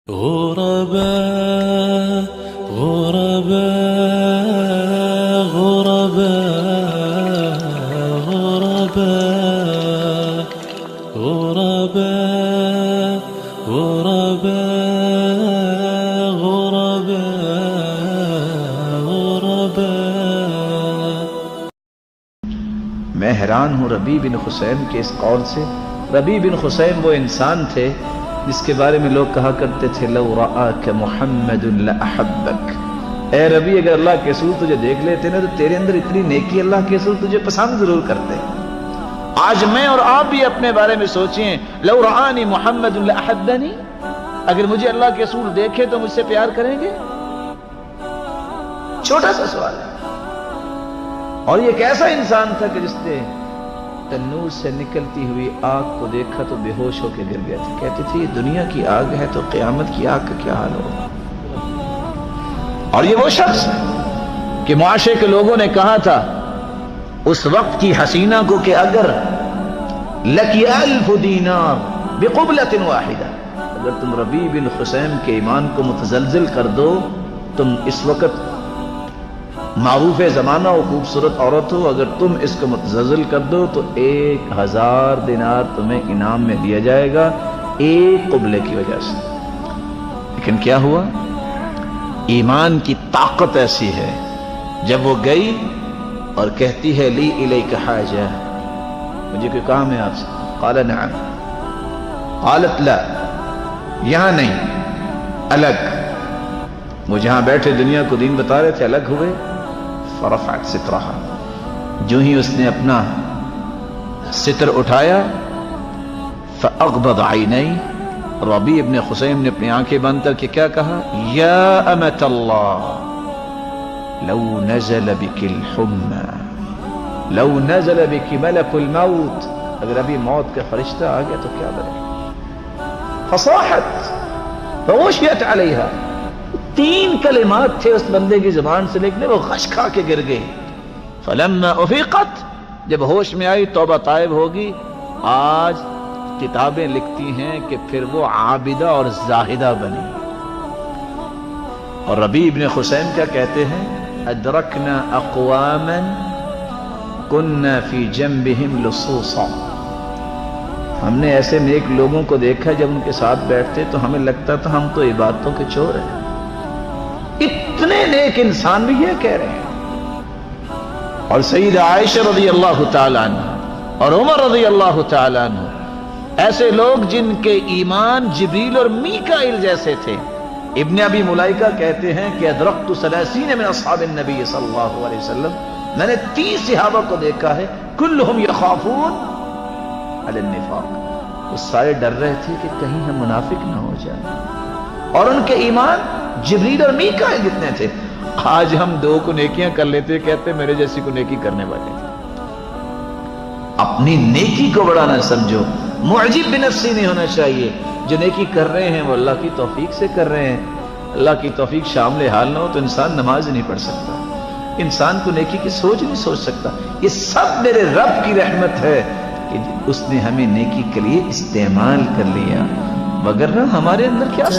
غرباء غرباء غرباء غرباء غرباء غرباء غرباء. میں حیران ہوں ربیع بن خثیم کے اس قول سے. ربیع بن خثیم وہ انسان تھے جس کے بارے میں لوگ کہا کرتے تھے لو رآک محمد لأحبک. اے ربیع اگر اللہ کے رسول تجھے دیکھ لیتے نا تو تیرے اندر اتنی نیکی اللہ کے رسول تجھے پسند ضرور کرتے. آج میں اور آپ بھی اپنے بارے میں سوچیں لو رآنی محمد لأحبنی. اگر مجھے اللہ کے رسول دیکھے تو مجھ سے پیار کریں گے؟ چھوٹا سا سوال ہے. اور یہ کیسا انسان تھا کہ جس نے تنور سے نکلتی ہوئی آگ کو دیکھا تو بے ہوش ہو کے گر گیا تھا. کہتے تھے یہ دنیا کی آگ ہے تو قیامت کی آگ کا کیا حال ہوگا. اور یہ وہ شخص کہ معاشرے کے لوگوں نے کہا تھا اس وقت کی حسینہ کو کہ اگر لکی 1000 دینار بقبلۃ واحدہ، اگر تم ربیع بن خثیم کے ایمان کو متزلزل کر دو، تم اس وقت معروف زمانہ و خوبصورت عورت ہو، اگر تم اس کو متزلزل کر دو تو 1000 دینار تمہیں انعام میں دیا جائے گا ایک قبلے کی وجہ سے. لیکن کیا ہوا؟ ایمان کی طاقت ایسی ہے، جب وہ گئی اور کہتی ہے لی الیک حاجہ، مجھے کوئی کام ہے آپ سے. قال نعم. قالت لا، یہاں نہیں، الگ. وہ جہاں بیٹھے دنیا کو دین بتا رہے تھے الگ ہوئے. فرفعت سترہا، جو ہی اس نے اپنا ستر اٹھایا فاغبض عینی. ربیع ابن خثیم نے اپنی آنکھیں بند کر کے کیا کہا؟ یا امت اللہ لو نزل بک الحمى لو نزل بک ملک الموت، اگر ابھی موت کا فرشتہ آ گیا تو کیا بنے. فصاحت فغشیت علیہا. 3 کلمات تھے اس بندے کی زبان سے لیکن وہ غش کھا کے گر گئی. فلما افیقت، جب ہوش میں آئی توبہ طائب ہوگی. آج کتابیں لکھتی ہیں کہ پھر وہ عابدہ اور زاہدہ بنی. اور ربیع ابن خثیم کیا کہتے ہیں؟ ادرکنا اقواما کننا فی جنبہم لصوصا. ہم نے ایسے نیک لوگوں کو دیکھا جب ان کے ساتھ بیٹھتے تو ہمیں لگتا تھا ہم تو عبادتوں کے چور ہیں. اتنے نیک انسان بھی یہ کہہ رہے ہیں. اور سیدہ عائشہ رضی اللہ تعالیٰ عنہ اور عمر رضی اللہ تعالیٰ عنہ ایسے لوگ جن کے ایمان جبریل اور میکائیل جیسے تھے. ابن ابی ملائکہ کہتے ہیں کہ ادرکت 30 من اصحاب النبی صلی اللہ علیہ وسلم، میں نے 30 صحابہ کو دیکھا ہے کلہم یخافون علی النفاق. وہ سارے ڈر رہے تھے کہ کہیں ہم منافق نہ ہو جائیں. اور ان کے ایمان جبریل اور میکائیل جتنے تھے. آج ہم 2 کو نیکیاں کر لیتے کہتے میرے جیسی کو نیکی کرنے والے تھے. اپنی نیکی کو بڑا نہ سمجھو، معجب بنفسی نہیں ہونا چاہیے. جو نیکی کر رہے ہیں وہ اللہ کی توفیق سے کر رہے ہیں. اللہ کی توفیق شامل حال نہ ہو تو انسان نماز نہیں پڑھ سکتا، انسان کو نیکی کی سوچ نہیں سوچ سکتا. یہ سب میرے رب کی رحمت ہے کہ اس نے ہمیں نیکی کے لیے استعمال کر لیا، وگرنہ ہمارے اندر کیا